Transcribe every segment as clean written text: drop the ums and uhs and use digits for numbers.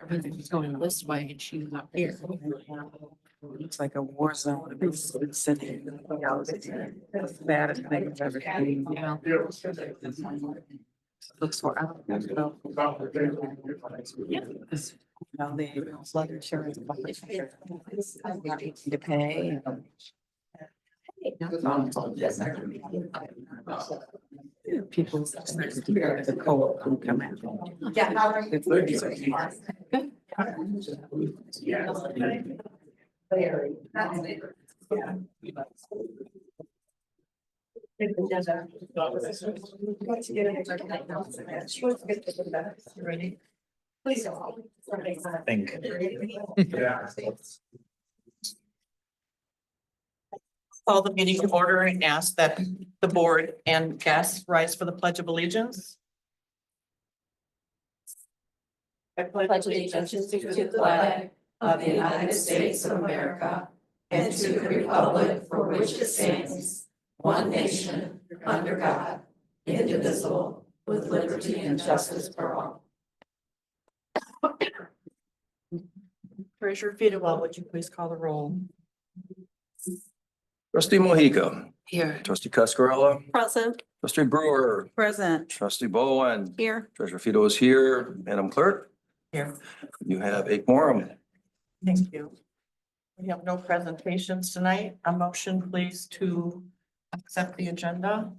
Everything's going this way and she's not here. Looks like a war zone. It's sitting. That's the baddest thing I've ever seen. Yeah. Looks for out. Now they flood insurance. To pay. People. The cold can come out. Ready? Please. Think. Call the meeting to order and ask that the board and guests rise for the Pledge of Allegiance. I Pledge allegiance to the flag of the United States of America and to the republic for which it stands, one nation, under God, indivisible, with liberty and justice for all. Treasurer Fidewell, would you please call the roll? Trustee Mohica, Here. trustee Cascarella, Present. trustee Brewer, Present. trustee Bowen, Here. treasurer Fido is here. Madam Clerk, Here. you have a quorum. Thank you. We have no presentations tonight. A motion, please, to accept the agenda.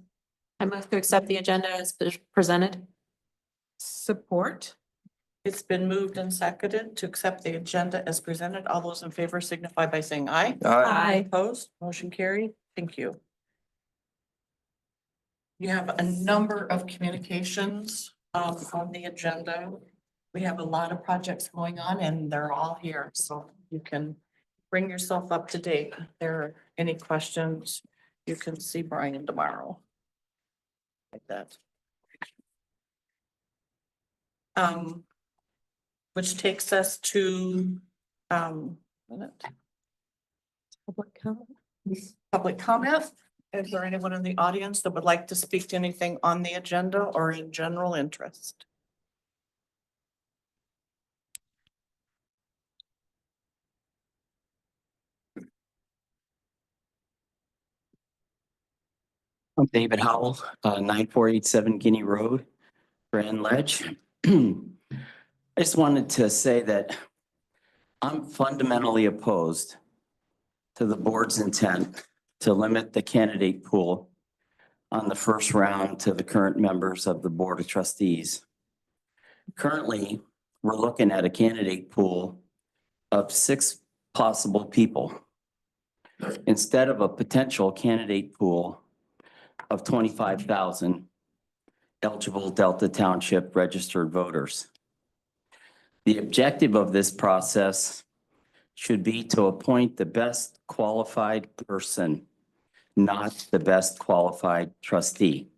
I move to accept the agenda as presented. Support. It's been moved and seconded to accept the agenda as presented. All those in favor signify by saying aye. Aye. Opposed, motion carried. Thank you. You have a number of communications on the agenda. We have a lot of projects going on and they're all here, so you can bring yourself up to date. If there are any questions, you can see Brian tomorrow. Like that. Which takes us to public comment. Is there anyone in the audience that would like to speak to anything on the agenda or in general interest? I'm David Howell, 9487 Guinea Road, Grand Ledge. I just wanted to say that I'm fundamentally opposed to the board's intent to limit the candidate pool on the first round to the current members of the Board of Trustees. Currently, we're looking at a candidate pool of 6 possible people instead of a potential candidate pool of 25,000 eligible Delta Township registered voters. The objective of this process should be to appoint the best qualified person, not the best qualified trustee.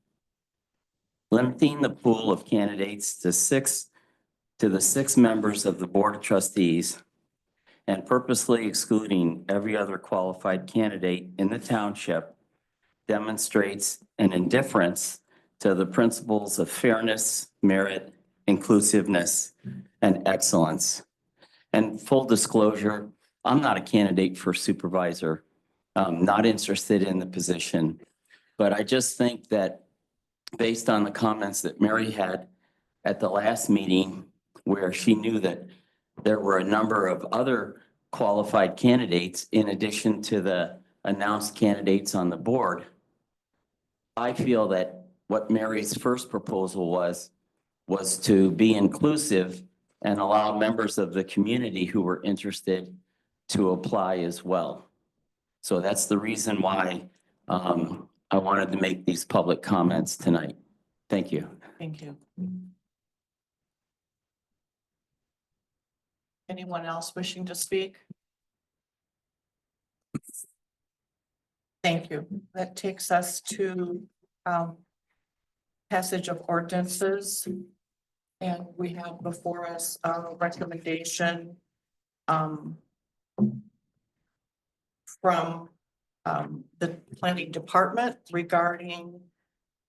Limiting the pool of candidates to the six members of the Board of Trustees and purposely excluding every other qualified candidate in the township demonstrates an indifference to the principles of fairness, merit, inclusiveness, and excellence. And full disclosure, I'm not a candidate for supervisor. I'm not interested in the position. But I just think that based on the comments that Mary had at the last meeting, where she knew that there were a number of other qualified candidates in addition to the announced candidates on the board, I feel that what Mary's first proposal was to be inclusive and allow members of the community who were interested to apply as well. So that's the reason why I wanted to make these public comments tonight. Thank you. Thank you. Anyone else wishing to speak? Thank you. That takes us to passage of ordinances. And we have before us a recommendation from the planning department regarding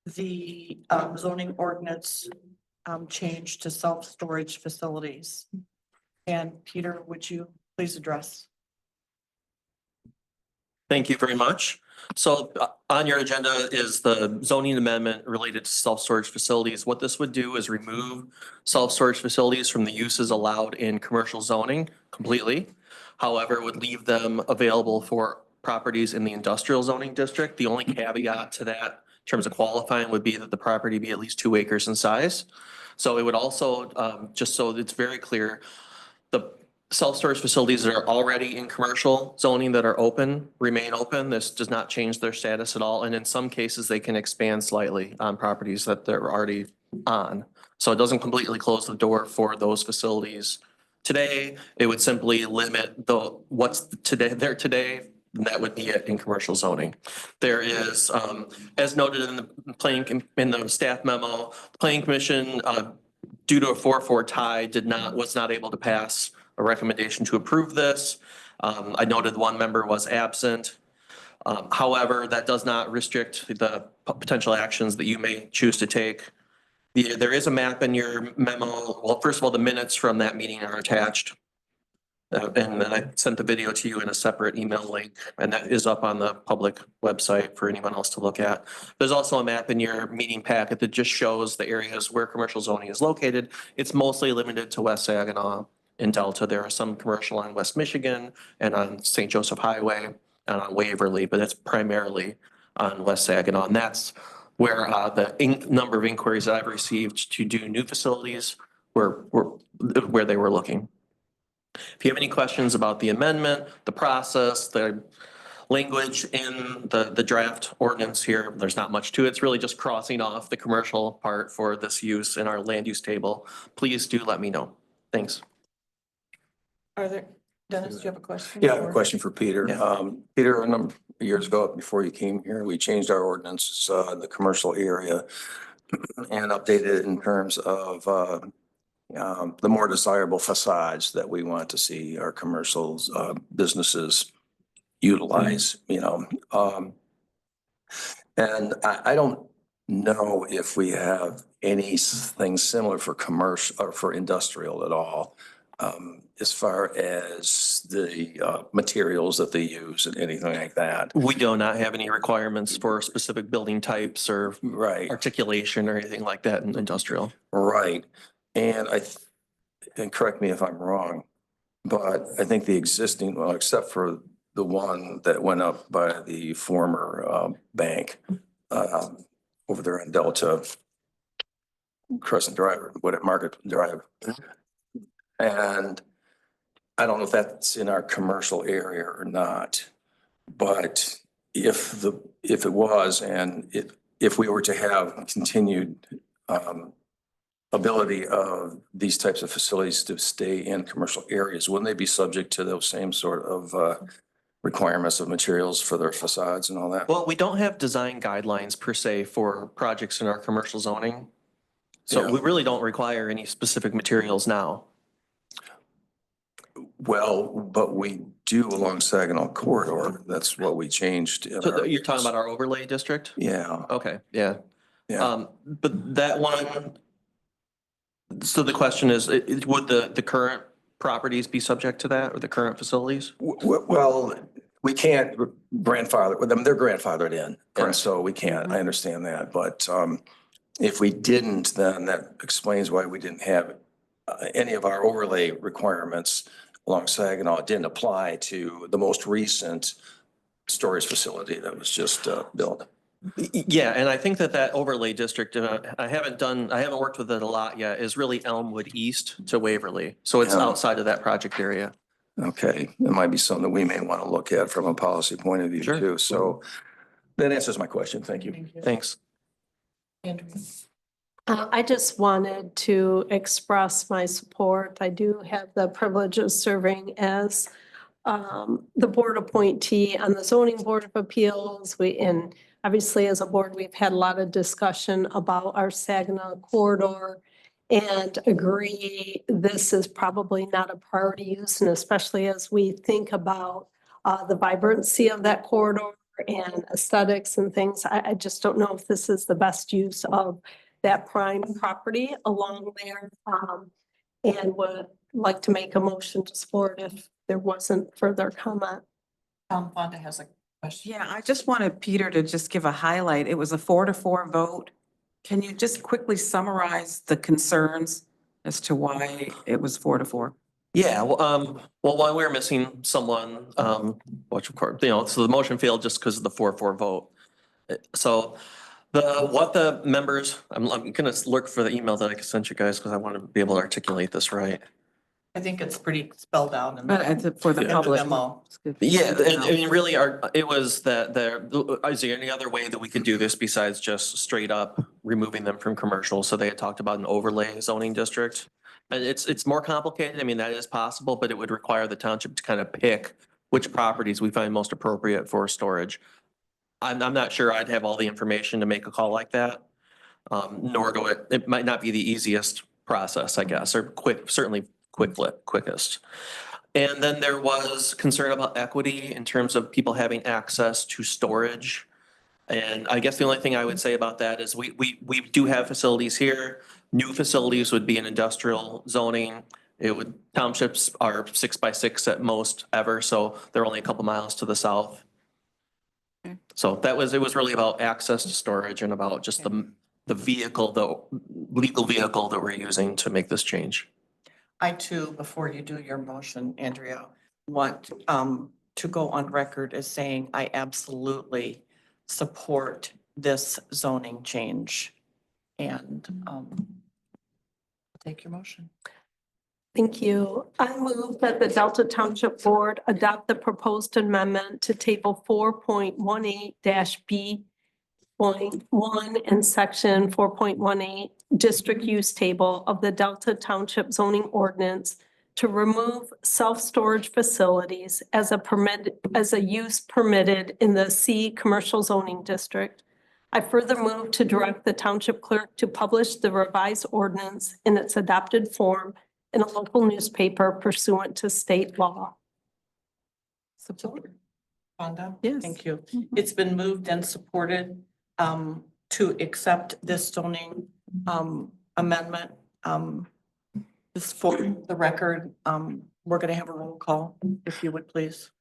the zoning ordinance change to self-storage facilities. And Peter, would you please address? Thank you very much. So on your agenda is the zoning amendment related to self-storage facilities. What this would do is remove self-storage facilities from the uses allowed in commercial zoning completely. However, would leave them available for properties in the industrial zoning district. The only caveat to that in terms of qualifying would be that the property be at least 2 acres in size. So it would also, just so it's very clear, the self-storage facilities that are already in commercial zoning that are open, remain open. This does not change their status at all. And in some cases, they can expand slightly on properties that they're already on. So it doesn't completely close the door for those facilities. Today, it would simply limit what's today, there today, and that would be it in commercial zoning. There is, as noted in the staff memo, the planning commission, due to a 4-4 tie, was not able to pass a recommendation to approve this. I noted one member was absent. However, that does not restrict the potential actions that you may choose to take. There is a map in your memo. Well, first of all, the minutes from that meeting are attached. And then I sent the video to you in a separate email link, and that is up on the public website for anyone else to look at. There's also a map in your meeting packet that just shows the areas where commercial zoning is located. It's mostly limited to West Saginaw and Delta. There are some commercial on West Michigan and on St. Joseph Highway and on Waverly, but it's primarily on West Saginaw. And that's where the number of inquiries that I've received to do new facilities were where they were looking. If you have any questions about the amendment, the process, the language in the draft ordinance here, there's not much to it. It's really just crossing off the commercial part for this use in our land use table. Please do let me know. Thanks. Dennis, do you have a question? Yeah, I have a question for Peter. Yeah. Peter, a number of years ago, before you came here, we changed our ordinances in the commercial area and updated it in terms of the more desirable facades that we want to see our commercial businesses utilize, and I don't know if we have anything similar for commercial or for industrial at all, as far as the materials that they use and anything like that. We do not have any requirements for specific building types or Right, articulation or anything like that in industrial. right. And and correct me if I'm wrong, but I think the existing, well, except for the one that went up by the former bank over there in Delta Crescent Drive, Market Drive. And I don't know if that's in our commercial area or not, but if it was, and if we were to have continued ability of these types of facilities to stay in commercial areas, wouldn't they be subject to those same sort of requirements of materials for their facades and all that? Well, we don't have design guidelines per se for projects in our commercial zoning. So Yeah. we really don't require any specific materials now. Well, but we do along Saginaw corridor. That's what we changed. in So our- you're talking about our overlay district? Yeah, Okay, yeah. yeah. But that one, so the question is, would the current properties be subject to that or the current facilities? Well, we can't grandfather with them. They're grandfathered in. And Correct. so we can't. I understand that. But if we didn't, then that explains why we didn't have any of our overlay requirements along Saginaw. It didn't apply to the most recent storage facility that was just built. Yeah, and I think that overlay district, I haven't worked with it a lot yet, is really Elmwood East to Waverly. So it's Yeah. outside of that project area. Okay, it might be something that we may want to look at from a policy point of view Sure. too. So that answers my question. Thank you. Thank you. Thanks. Andrew. I just wanted to express my support. I do have the privilege of serving as the board appointee on the zoning board of appeals. And obviously as a board, we've had a lot of discussion about our Saginaw corridor and agree this is probably not a priority use. And especially as we think about the vibrancy of that corridor and aesthetics and things, I just don't know if this is the best use of that prime property along there. And like to make a motion to support if there wasn't further comment. Fonda has a question. Yeah, I just wanted Peter to just give a highlight. It was a 4-4 vote. Can you just quickly summarize the concerns as to why it was 4-4? Yeah, well, while we were missing someone, which of course, so the motion failed just because of the 4-4 vote. So what the members, I'm gonna look for the email that I sent you guys because I want to be able to articulate this right. I think it's pretty spelled out in But the for the Yeah. public. memo. it's good. Yeah, and I mean, really, it was that is there any other way that we could do this besides just straight up removing them from commercial? So they had talked about an overlay zoning district. And it's more complicated. I mean, that is possible, but it would require the township to kind of pick which properties we find most appropriate for storage. I'm not sure I'd have all the information to make a call like that. Nor it might not be the easiest process, I guess, or certainly quickest. And then there was concern about equity in terms of people having access to storage. And I guess the only thing I would say about that is we do have facilities here. New facilities would be in industrial zoning. Townships are 6x6 at most ever, so they're only a couple miles to the south. So it was really about access to storage and about just the legal vehicle that we're using to make this change. I too, before you do your motion, Andrea, want to go on record as saying I absolutely support this zoning change. And take your motion. Thank you. I move that the Delta Township Board adopt the proposed amendment to table 4.18-B.1 and section 4.18 district use table of the Delta Township zoning ordinance to remove self-storage facilities as a use permitted in the C commercial zoning district. I further move to direct the township clerk to publish the revised ordinance in its adopted form in a local newspaper pursuant to state law. Support. Fonda? Yes. Thank you. It's been moved and supported to accept this zoning amendment. Just for the record, we're going to have a roll call, if you would please.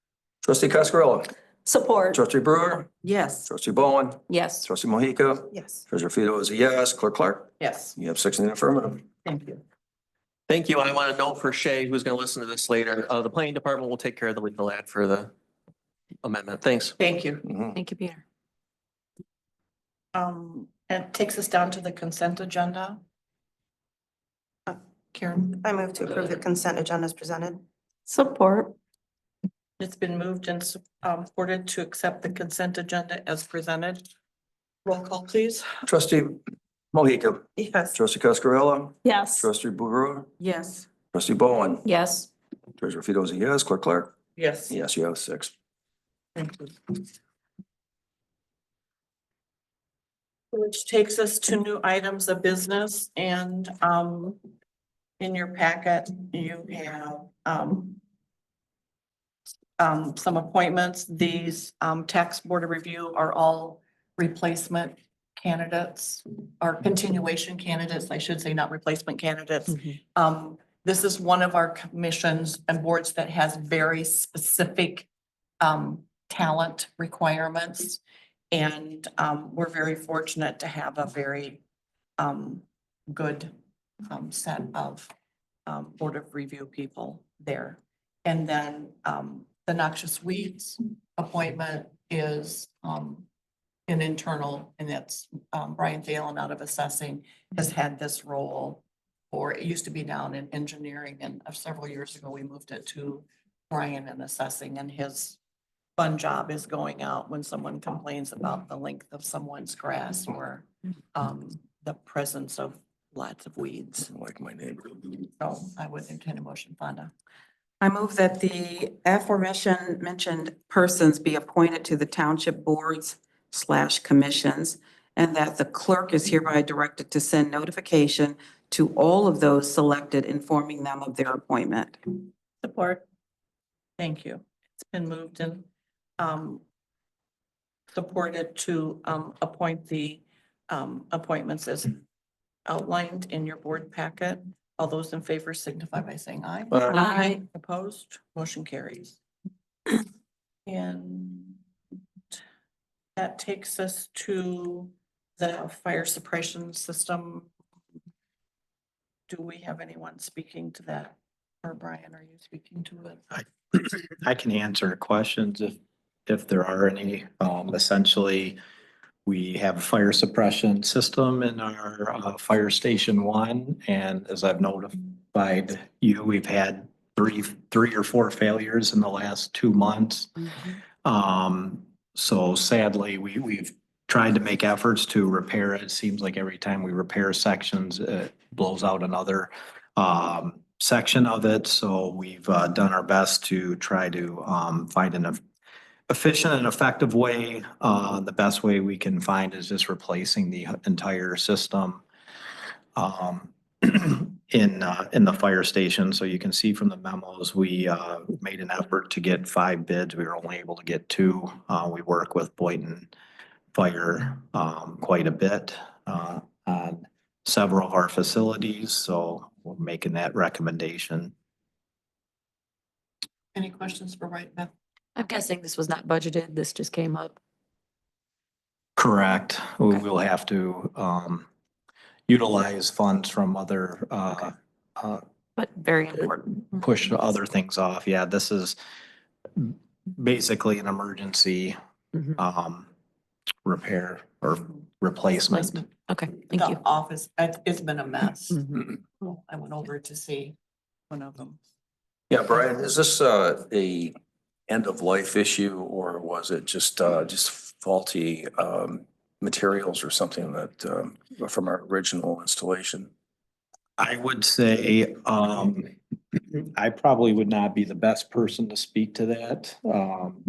Trustee Cascarilla, Support. trustee Brewer, Yes. trustee Bowen, Yes. trustee Mohica, Yes. treasurer Fito is a yes, clerk Clark, Yes, you have 6 in the affirmative. thank you. Thank you. I want to note for Shay, who's going to listen to this later, the planning department will take care of the legal ad for the amendment. Thanks. Thank you. Mhm. Thank you, Peter. And it takes us down to the consent agenda. Karen, I move to approve the consent agenda as presented. Support. it's been moved and supported to accept the consent agenda as presented. Roll call, please. Trustee Mohica, Yes. trustee Cascarilla, Yes. trustee Brewer, Yes. trustee Bowen, Yes. treasurer Fito is a yes, clerk Clark, Yes. yes, you have 6. Thank you. Which takes us to new items of business and in your packet, you have some appointments. These tax board of review are all replacement candidates or continuation candidates, I should say, not replacement candidates. This is one of our commissions and boards that has very specific talent requirements. And we're very fortunate to have a very good set of board of review people there. And then the noxious weeds appointment is an internal, and that's Brian Phelan out of assessing has had this role, or it used to be down in engineering, and several years ago, we moved it to Brian in assessing, and his fun job is going out when someone complains about the length of someone's grass or the presence of lots of weeds. Like my neighbor. So I would entertain a motion, Fonda. I move that the mentioned persons be appointed to the township boards/commissions, and that the clerk is hereby directed to send notification to all of those selected, informing them of their appointment. Support. Thank you. It's been moved and supported to appoint the appointments as outlined in your board packet. All those in favor signify by saying aye. Aye. Opposed, motion carries. And that takes us to the fire suppression system. Do we have anyone speaking to that? Or Brian, are you speaking to it? I can answer questions if there are any. Essentially, we have a fire suppression system in our Fire Station 1. And as I've notified you, we've had three or four failures in the last 2 months. So sadly, we've tried to make efforts to repair it. It seems like every time we repair sections, it blows out another section of it. So we've done our best to try to find an efficient and effective way. The best way we can find is just replacing the entire system in the fire station. So you can see from the memos, we made an effort to get 5 bids. We were only able to get 2. We work with Boynton Fire quite a bit on several of our facilities. So we're making that recommendation. Any questions for Beth? I'm guessing this was not budgeted. This just came up. Correct. We Okay. will have to utilize funds from other But very important. push other things off. Yeah, this is basically an emergency Mhm. repair or replacement. Okay, thank you. The office, it's been a mess. Mhm. I went over to see one of them. Yeah, Brian, is this a end of life issue or was it just faulty materials or something that from our original installation? I would say, I probably would not be the best person to speak to that.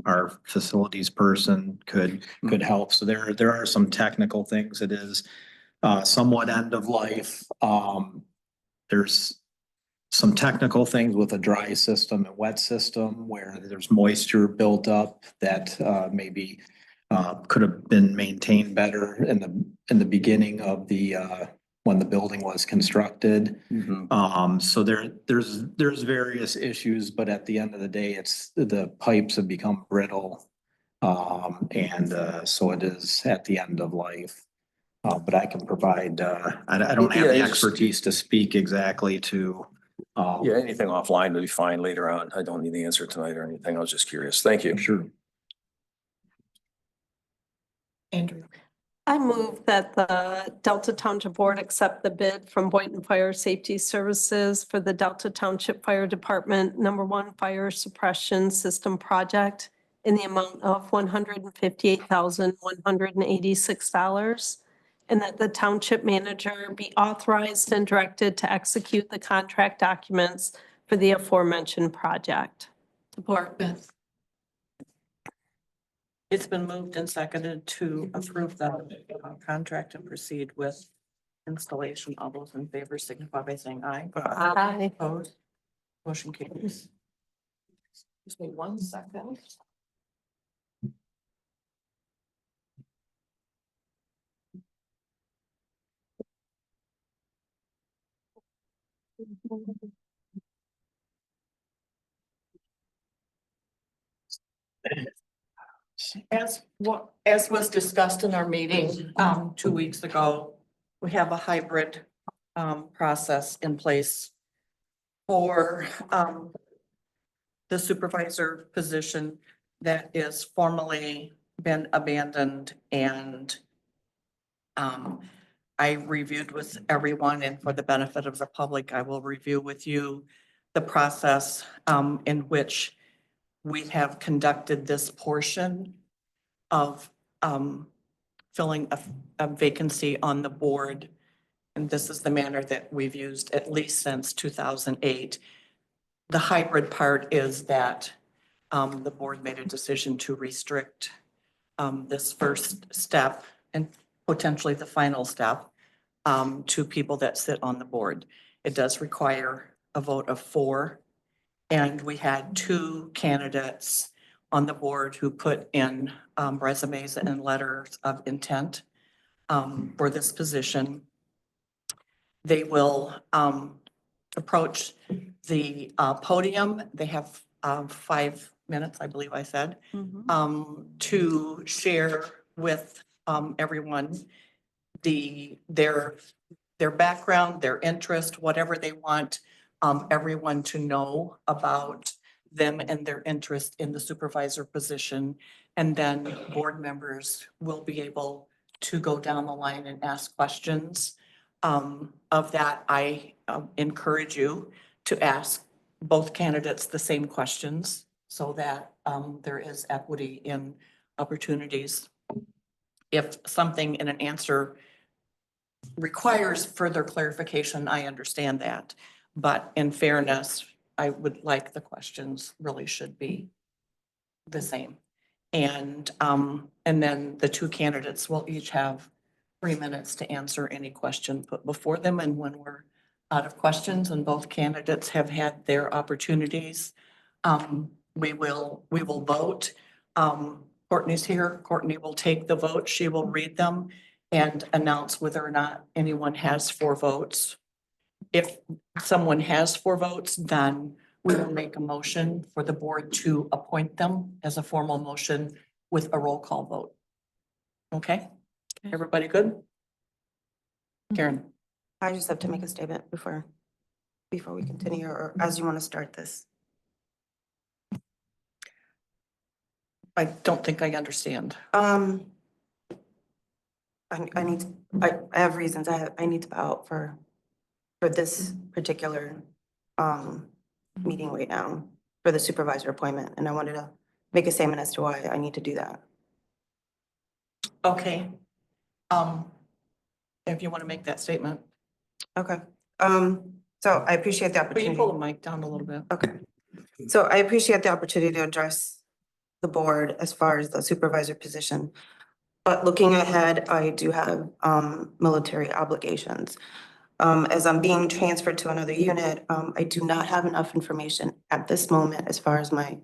Our facilities person could help. So there are some technical things. It is somewhat end of life. There's some technical things with a dry system and wet system where there's moisture built up that maybe could have been maintained better in the beginning of the when the building was constructed. So there's various issues, but at the end of the day, it's the pipes have become brittle. So it is at the end of life. But I can provide, I don't have Yeah, the it's- expertise to speak exactly to. Yeah, anything offline would be fine later on. I don't need the answer tonight or anything. I was just curious. Thank you. Sure. Andrew. I move that the Delta Township Board accept the bid from Boynton Fire Safety Services for the Delta Township Fire Department #1 Fire Suppression System Project in the amount of $158,186, and that the township manager be authorized and directed to execute the contract documents for the aforementioned project. Support, Beth. It's been moved and seconded to approve the contract and proceed with installation. All those in favor signify by saying aye. Aye. Opposed? Motion carries. Just me 1 second. As was discussed in our meeting 2 weeks ago, we have a hybrid process in place for the supervisor position that is formally been abandoned, and I reviewed with everyone, and for the benefit of the public, I will review with you the process in which we have conducted this portion of filling a vacancy on the board. And this is the manner that we've used at least since 2008. The hybrid part is that the board made a decision to restrict this first step and potentially the final step to people that sit on the board. It does require a vote of 4. And we had 2 candidates on the board who put in resumes and letters of intent for this position. They will approach the podium. They have 5 minutes, I believe I said, to share with everyone their background, their interest, whatever they want everyone to know about them and their interest in the supervisor position. And then board members will be able to go down the line and ask questions. Of that, I encourage you to ask both candidates the same questions so that there is equity in opportunities. If something in an answer requires further clarification, I understand that. But in fairness, I would like the questions really should be the same. And then the two candidates will each have 3 minutes to answer any question put before them. And when we're out of questions and both candidates have had their opportunities, we will vote. Courtney's here. Courtney will take the vote. She will read them and announce whether or not anyone has 4 votes. If someone has 4 votes, then we will make a motion for the board to appoint them as a formal motion with a roll call vote. Okay? Everybody good? Karen? I just have to make a statement before we continue, or as you want to start this. I don't think I understand. I have reasons. I need to bow out for this particular meeting right now for the supervisor appointment, and I wanted to make a statement as to why I need to do that. Okay. If you want to make that statement. Okay. So I appreciate the Will you opportunity. pull the mic down a little bit? Okay. So I appreciate the opportunity to address the board as far as the supervisor position. But looking ahead, I do have military obligations. As I'm being transferred to another unit, I do not have enough information at this moment as far as my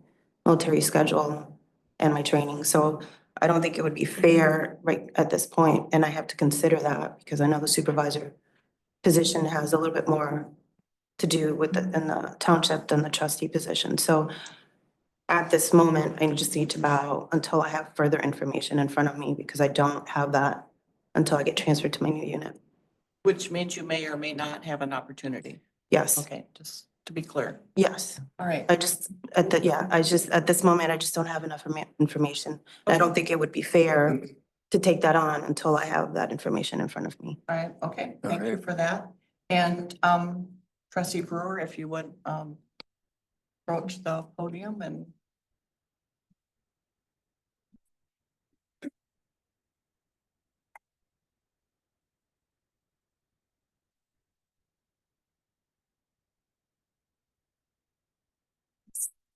military schedule and my training. So I don't think it would be fair right at this point, and I have to consider that because I know the supervisor position has a little bit more to do with in the township than the trustee position. So at this moment, I just need to bow until I have further information in front of me because I don't have that until I get transferred to my new unit. Which means you may or may not have an opportunity. Yes, Okay, just to be clear. yes. All right. At this moment, I just don't have enough information. I don't think it would be fair to take that on until I have that information in front of me. All right, okay, All thank you right. for that. And trustee Brewer, if you would approach the podium and.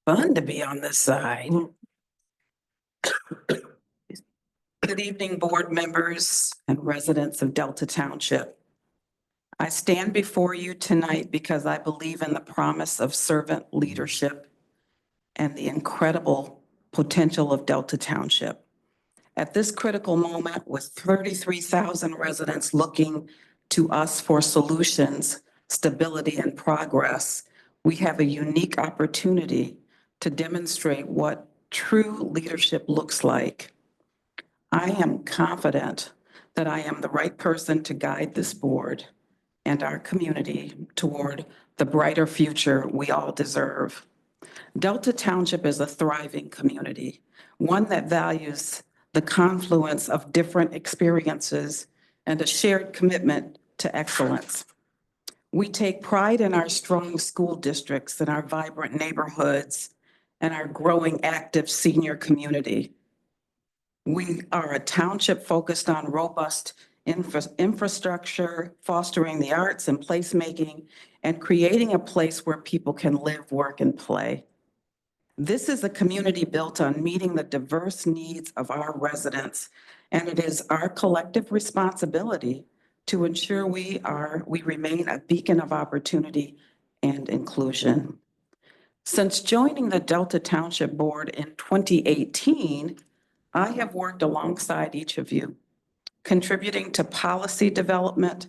Fun to be on this side. Good evening, board members and residents of Delta Township. I stand before you tonight because I believe in the promise of servant leadership and the incredible potential of Delta Township. At this critical moment, with 33,000 residents looking to us for solutions, stability, and progress, we have a unique opportunity to demonstrate what true leadership looks like. I am confident that I am the right person to guide this board and our community toward the brighter future we all deserve. Delta Township is a thriving community, one that values the confluence of different experiences and a shared commitment to excellence. We take pride in our strong school districts and our vibrant neighborhoods and our growing active senior community. We are a township focused on robust infrastructure, fostering the arts and placemaking, and creating a place where people can live, work, and play. This is a community built on meeting the diverse needs of our residents, and it is our collective responsibility to ensure we remain a beacon of opportunity and inclusion. Since joining the Delta Township Board in 2018, I have worked alongside each of you, contributing to policy development,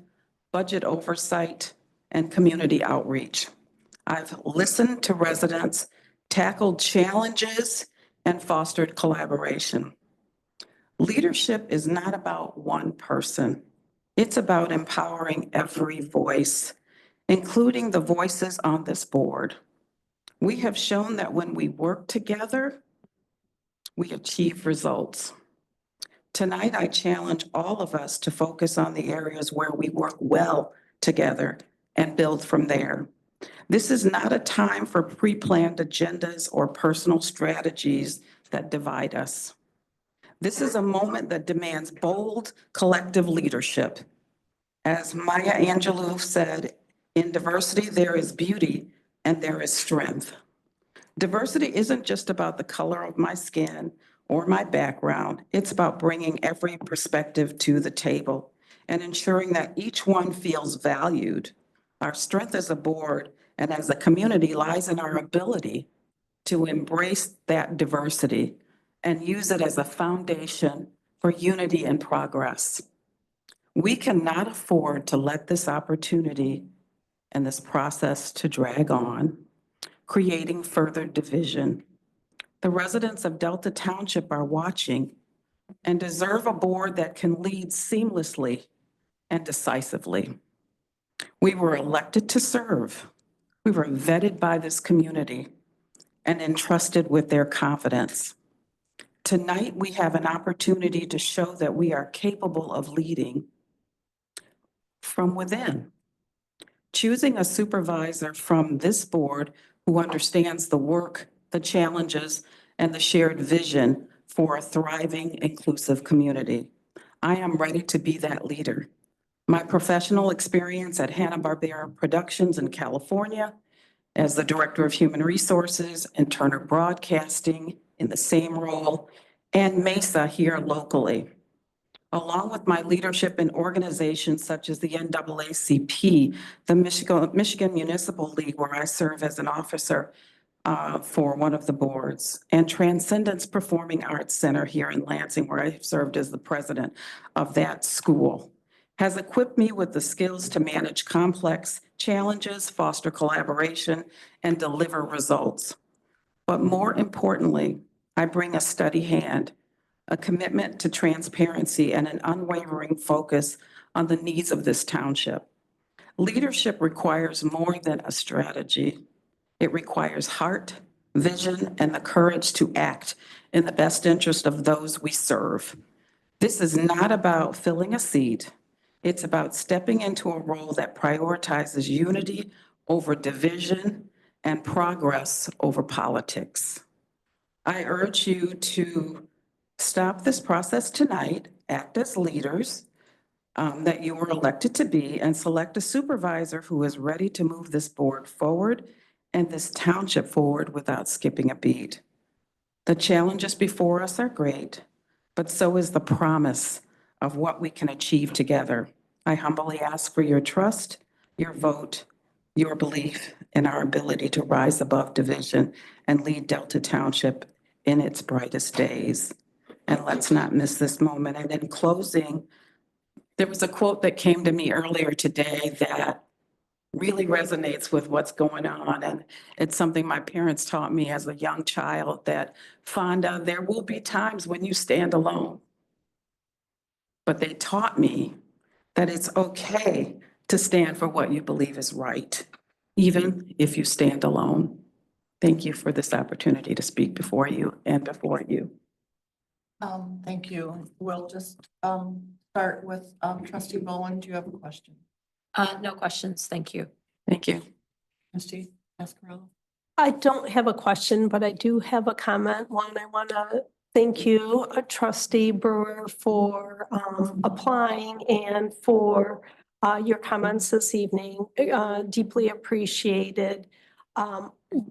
budget oversight, and community outreach. I've listened to residents, tackled challenges, and fostered collaboration. Leadership is not about one person. It's about empowering every voice, including the voices on this board. We have shown that when we work together, we achieve results. Tonight, I challenge all of us to focus on the areas where we work well together and build from there. This is not a time for pre-planned agendas or personal strategies that divide us. This is a moment that demands bold collective leadership. As Maya Angelou said, in diversity, there is beauty and there is strength. Diversity isn't just about the color of my skin or my background. It's about bringing every perspective to the table and ensuring that each one feels valued. Our strength as a board and as a community lies in our ability to embrace that diversity and use it as a foundation for unity and progress. We cannot afford to let this opportunity and this process to drag on, creating further division. The residents of Delta Township are watching and deserve a board that can lead seamlessly and decisively. We were elected to serve. We were vetted by this community and entrusted with their confidence. Tonight, we have an opportunity to show that we are capable of leading from within. Choosing a supervisor from this board who understands the work, the challenges, and the shared vision for a thriving, inclusive community. I am ready to be that leader. My professional experience at Hanna-Barbera Productions in California as the Director of Human Resources and Turner Broadcasting in the same role, and Mesa here locally. Along with my leadership in organizations such as the NAACP, the Michigan Municipal League, where I serve as an officer for one of the boards, and Transcendence Performing Arts Center here in Lansing, where I have served as the president of that school, has equipped me with the skills to manage complex challenges, foster collaboration, and deliver results. But more importantly, I bring a steady hand, a commitment to transparency, and an unwavering focus on the needs of this township. Leadership requires more than a strategy. It requires heart, vision, and the courage to act in the best interest of those we serve. This is not about filling a seat. It's about stepping into a role that prioritizes unity over division and progress over politics. I urge you to stop this process tonight, act as leaders that you were elected to be, and select a supervisor who is ready to move this board forward and this township forward without skipping a beat. The challenges before us are great, but so is the promise of what we can achieve together. I humbly ask for your trust, your vote, your belief in our ability to rise above division and lead Delta Township in its brightest days. And let's not miss this moment. And in closing, there was a quote that came to me earlier today that really resonates with what's going on. And it's something my parents taught me as a young child, that Fonda, there will be times when you stand alone. But they taught me that it's okay to stand for what you believe is right, even if you stand alone. Thank you for this opportunity to speak before you and before you. Thank you. We'll just start with trustee Bowen. Do you have a question? No questions. Thank you. Thank you. Trustee Pascarello? I don't have a question, but I do have a comment. One, I want to thank you, trustee Brewer, for applying and for your comments this evening. Deeply appreciated.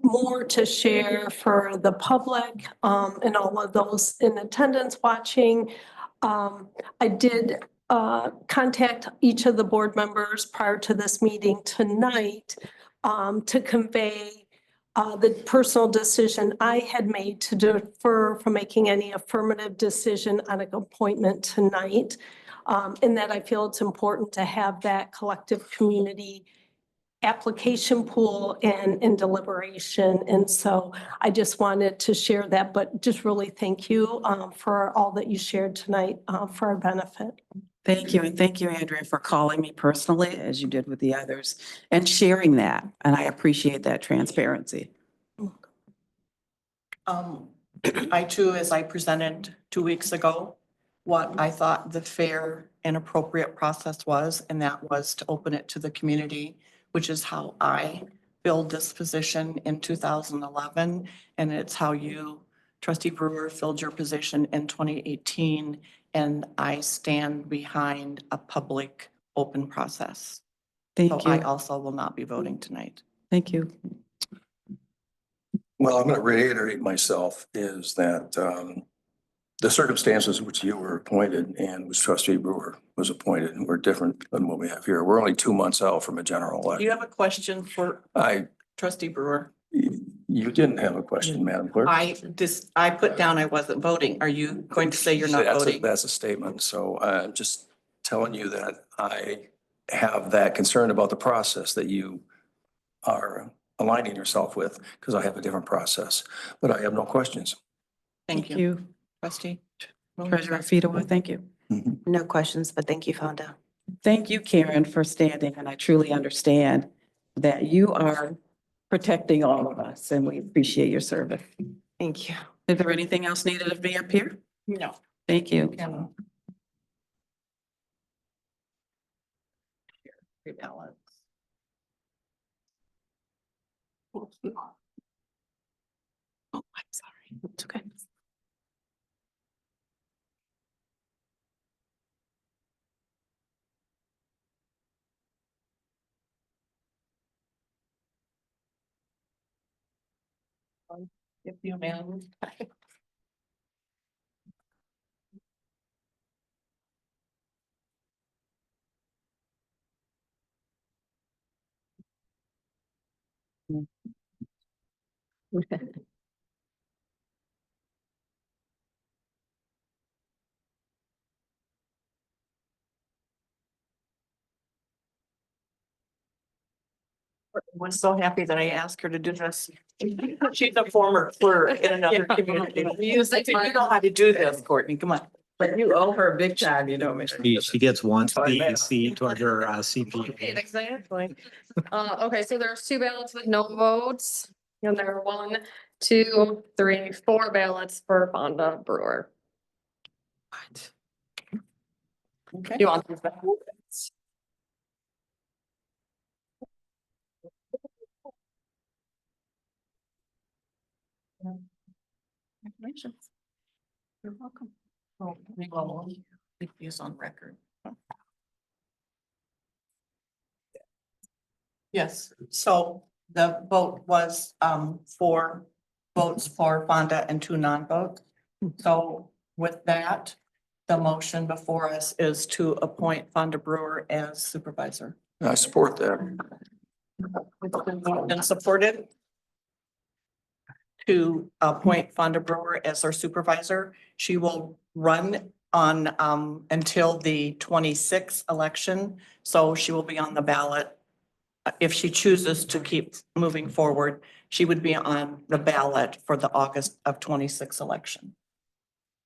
More to share for the public and all of those in attendance watching. I did contact each of the board members prior to this meeting tonight to convey the personal decision I had made to defer from making any affirmative decision on an appointment tonight. In that I feel it's important to have that collective community application pool and in deliberation. And so I just wanted to share that, but just really thank you for all that you shared tonight for our benefit. Thank you, and thank you, Andrea, for calling me personally, as you did with the others, and sharing that. And I appreciate that transparency. I too, as I presented 2 weeks ago, what I thought the fair and appropriate process was, and that was to open it to the community, which is how I filled this position in 2011. And it's how you, trustee Brewer, filled your position in 2018. And I stand behind a public, open process. So Thank I you. also will not be voting tonight. Thank you. Well, I'm going to reiterate myself is that the circumstances in which you were appointed and which trustee Brewer was appointed were different than what we have here. We're only 2 months out from a general Do you election. have a question for trustee Brewer? You didn't have a question, Madam Clerk. I put down I wasn't voting. Are you going to say you're not voting? That's a statement. So I'm just telling you that I have that concern about the process that you are aligning yourself with, because I have a different process, but I have no questions. Thank you. Trustee. Treasurer Fedowa, thank you. No questions, but thank you, Fonda. Thank you, Karen, for standing, and I truly understand that you are protecting all of us, and we appreciate your service. Thank you. Is there anything else needed of me up here? No. Thank you. Can- Rebalance. Oh, I'm sorry. It's okay. If you man. Was so happy that I asked her to do this. She's a former clerk in another community. You know how to do this, Courtney, come on. But you owe her big time, you know, Mr. She gets one seat toward her CPA. Exactly. Okay, so there's 2 ballots with no votes, and there are 1, 2, 3, 4 ballots for Fonda Brewer. Okay. You want these back? Congratulations. You're welcome. Oh, we will keep these on record. Yes, so the vote was 4 votes for Fonda and 2 non-votes. So with that, the motion before us is to appoint Fonda Brewer as supervisor. I support that. It's been moved and supported to appoint Fonda Brewer as our supervisor. She will run on until the 26th election. So she will be on the ballot. If she chooses to keep moving forward, she would be on the ballot for the August of 26 election.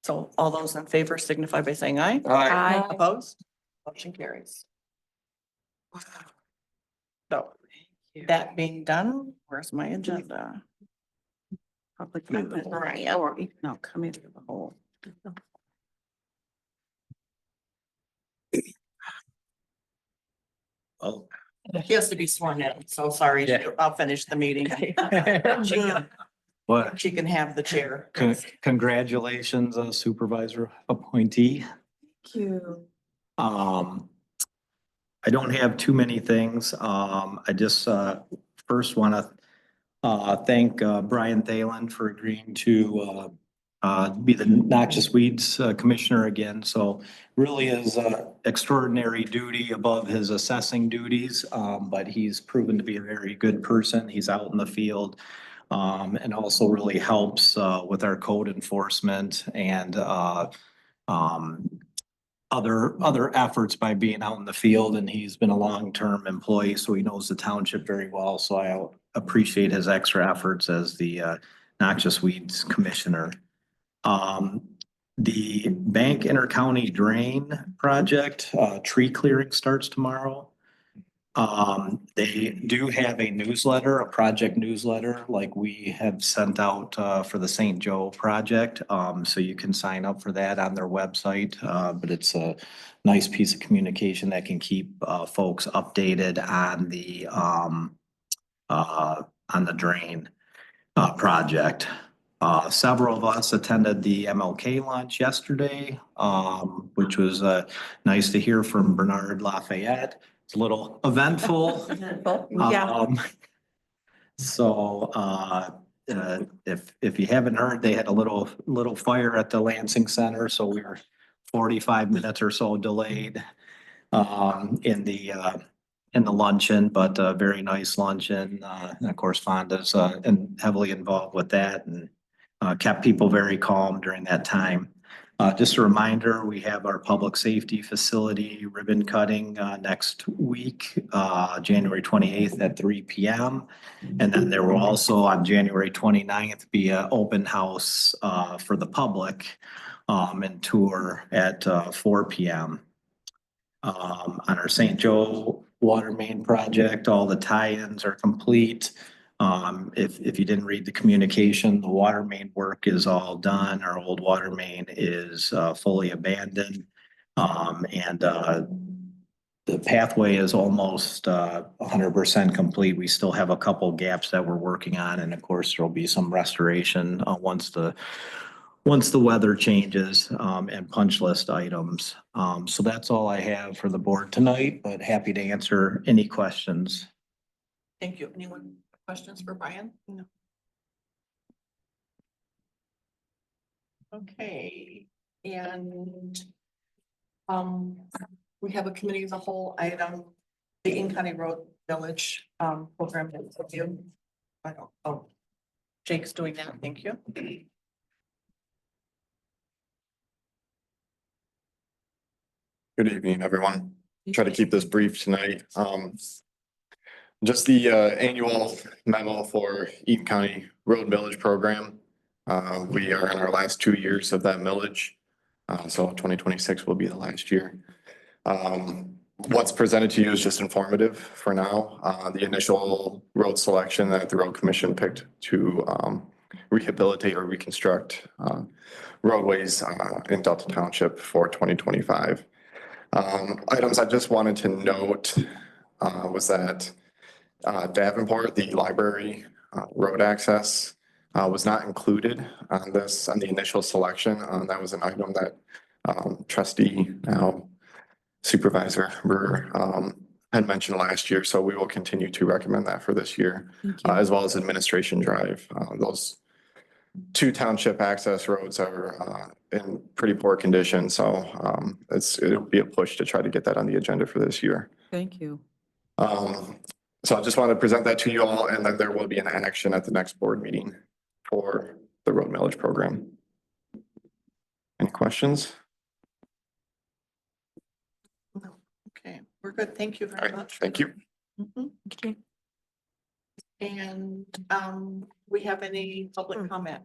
So all those in favor signify by saying aye. Aye. Opposed? Motion carries. So that being done, where's my agenda? Public comment. Right. No, come into the whole. Oh. He has to be sworn in. So sorry. Yeah. I'll finish the meeting. What? She can have the chair. Congratulations, supervisor appointee. Thank you. I don't have too many things. I just, first want to, thank, Brian Thalen for agreeing to, be the noxious weeds commissioner again. So really is extraordinary duty above his assessing duties. But he's proven to be a very good person. He's out in the field. And also really helps with our code enforcement and other efforts by being out in the field, and he's been a long-term employee, so he knows the township very well. So I appreciate his extra efforts as the noxious weeds commissioner. The Bank Intercounty Drain Project, tree clearing starts tomorrow. They do have a newsletter, a project newsletter, like we have sent out for the St. Joe project. So you can sign up for that on their website. But it's a nice piece of communication that can keep folks updated on the drain project. Several of us attended the MLK lunch yesterday, which was nice to hear from Bernard Lafayette. It's a little eventful. Yeah. So if you haven't heard, they had a little fire at the Lansing Center, so we were 45 minutes or so delayed in the luncheon, but a very nice luncheon. And of course, Fonda's heavily involved with that and kept people very calm during that time. Just a reminder, we have our public safety facility ribbon cutting next week, January 28th at 3 p.m. And then there will also on January 29th be an open house for the public and tour at 4 p.m. On our St. Joe water main project, all the tie-ins are complete. If you didn't read the communication, the water main work is all done. Our old water main is fully abandoned. And the pathway is almost 100% complete. We still have a couple gaps that we're working on. And of course, there'll be some restoration once the weather changes and punch list items. So that's all I have for the board tonight, but happy to answer any questions. Thank you. Anyone questions for Brian? No. Okay, and we have a committee as a whole item, the in-county road village program. I don't, oh, Jake's doing that. Thank you. Good evening, everyone. Try to keep this brief tonight. Just the annual memo for Eaton County Road Millage Program. We are in our last 2 years of that millage. So 2026 will be the last year. What's presented to you is just informative for now. The initial road selection that the road commission picked to rehabilitate or reconstruct roadways in Delta Township for 2025. Items I just wanted to note was that Davenport, the library road access was not included on the initial selection. That was an item that trustee, now supervisor Brewer, had mentioned last year. So we will continue to recommend that for this year, as well as Administration Drive. Those 2 township access roads are in pretty poor condition. So it'll be a push to try to get that on the agenda for this year. Thank you. So I just want to present that to you all, and then there will be an action at the next board meeting for the road millage program. Any questions? No. Okay, we're good. Thank you All very right, much. thank you. Mhm. And we have any public comment?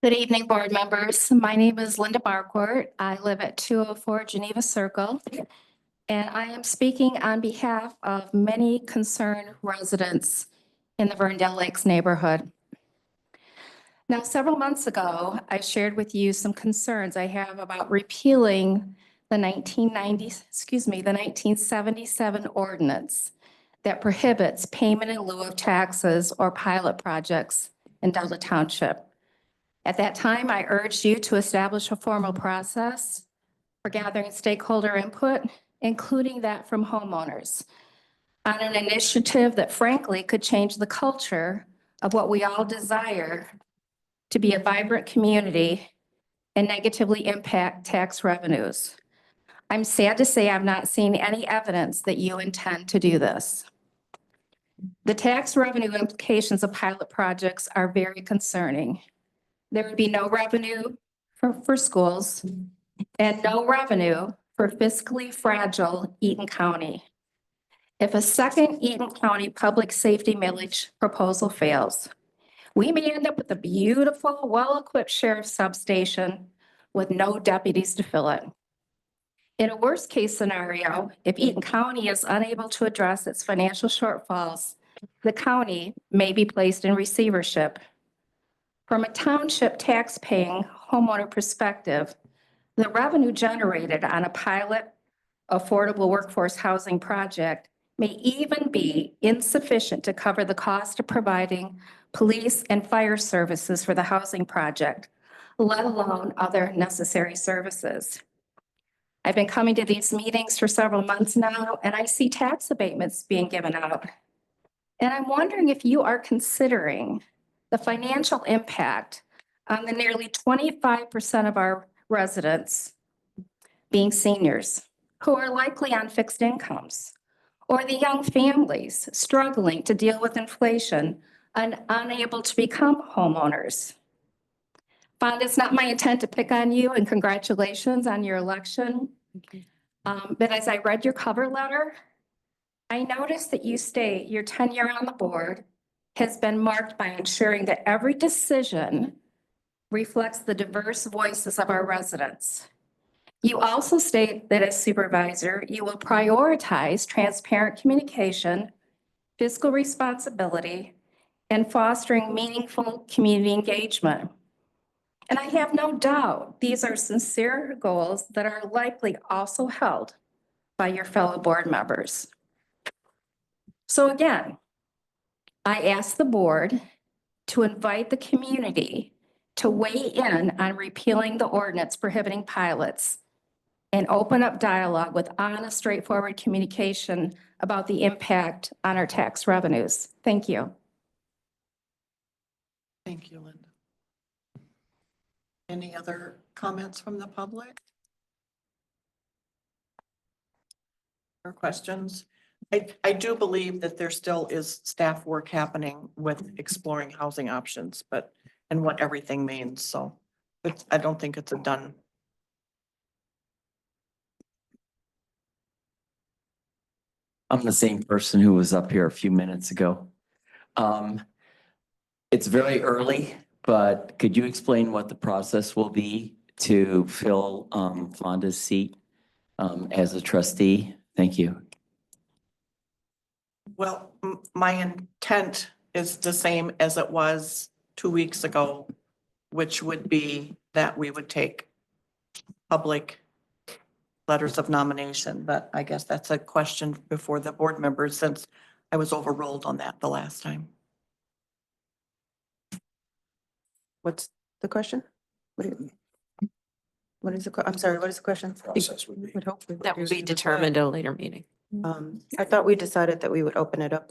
Good evening, board members. My name is Linda Barcourt. I live at 204 Geneva Circle, and I am speaking on behalf of many concerned residents in the Verndale Lakes neighborhood. Now, several months ago, I shared with you some concerns I have about repealing the 1977 ordinance that prohibits payment in lieu of taxes or pilot projects in Delta Township. At that time, I urged you to establish a formal process for gathering stakeholder input, including that from homeowners, on an initiative that frankly could change the culture of what we all desire to be a vibrant community and negatively impact tax revenues. I'm sad to say I've not seen any evidence that you intend to do this. The tax revenue implications of pilot projects are very concerning. There would be no revenue for schools and no revenue for fiscally fragile Eaton County. If a second Eaton County public safety millage proposal fails, we may end up with a beautiful, well-equipped sheriff's substation with no deputies to fill it. In a worst-case scenario, if Eaton County is unable to address its financial shortfalls, the county may be placed in receivership. From a township tax-paying homeowner perspective, the revenue generated on a pilot affordable workforce housing project may even be insufficient to cover the cost of providing police and fire services for the housing project, let alone other necessary services. I've been coming to these meetings for several months now, and I see tax abatements being given out. And I'm wondering if you are considering the financial impact on the nearly 25% of our residents being seniors who are likely on fixed incomes, or the young families struggling to deal with inflation and unable to become homeowners. Fonda, it's not my intent to pick on you, and congratulations on your election. But as I read your cover letter, I noticed that you state your tenure on the board has been marked by ensuring that every decision reflects the diverse voices of our residents. You also state that as supervisor, you will prioritize transparent communication, fiscal responsibility, and fostering meaningful community engagement. And I have no doubt these are sincere goals that are likely also held by your fellow board members. So again, I ask the board to invite the community to weigh in on repealing the ordinance prohibiting pilots and open up dialogue with honest, straightforward communication about the impact on our tax revenues. Thank you. Thank you, Linda. Any other comments from the public? Or questions? I do believe that there still is staff work happening with exploring housing options, and what everything means, so I don't think it's a done. I'm the same person who was up here a few minutes ago. It's very early, but could you explain what the process will be to fill Fonda's seat as a trustee? Thank you. Well, my intent is the same as it was 2 weeks ago, which would be that we would take public letters of nomination, but I guess that's a question before the board members, since I was overruled on that the last time. What's the question? What is I'm sorry, what is the question? Process would be. Would hope we would That will do- be determined at a later meeting. I thought we decided that we would open it up.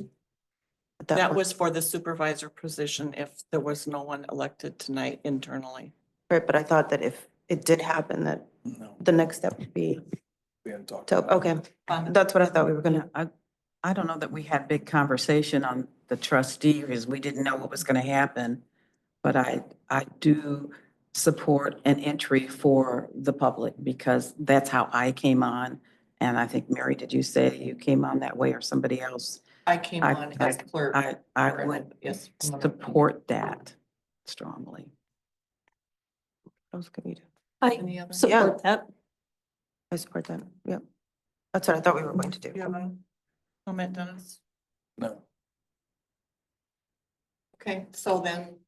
at That point. was for the supervisor position if there was no one elected tonight internally. Right, but I thought that if it did happen, that No, the next step would be we haven't talked. to, okay, that's what I thought we were gonna. I don't know that we had big conversation on the trustee because we didn't know what was going to happen. But I do support an entry for the public because that's how I came on. And I think, Mary, did you say you came on that way or somebody else? I came on as clerk. I would Yes. support that strongly. What else can we do? I Any other? support that. I support that, yep. That's what I thought we were going to do. You have a comment, Dennis? No. Okay, so then,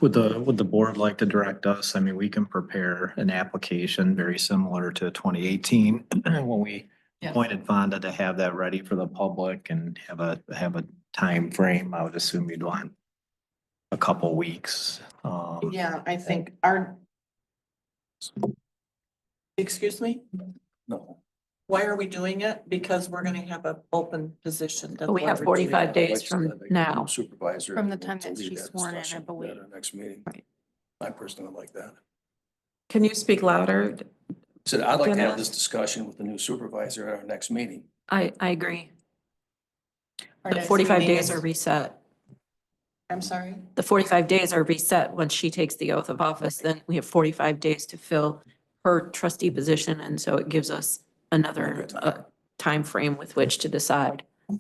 Would the board like to direct us? I mean, we can prepare an application very similar to 2018 when we Yes. appointed Fonda to have that ready for the public and have a time frame. I would assume you'd want a couple weeks. yeah, I think excuse me, No. why are we doing it? Because we're gonna have an open position. That's We why have we're doing 45 it. days from now. Supervisor. From the time to that lead she's sworn in, I discussion believe. At our next meeting. Right. I personally would like that. Can you speak louder? Said I'd like to have Jenna? this discussion with the new supervisor at our next meeting. I agree. Our The next 45 meeting days is- are reset. I'm sorry. The 45 days are reset once she takes the oath of office. Then we have 45 days to fill her trustee position. And so it gives us another timeframe with which to decide. Our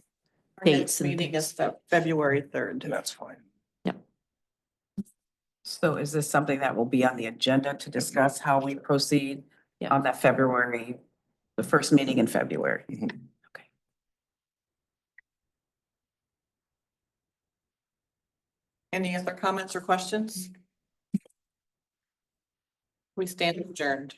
Dates next and meeting things. is February 3rd. That's fine. So is this something that will be on the agenda to discuss how we proceed Yeah. on that February, the first meeting in February? Okay. Any other comments or questions? We stand adjourned.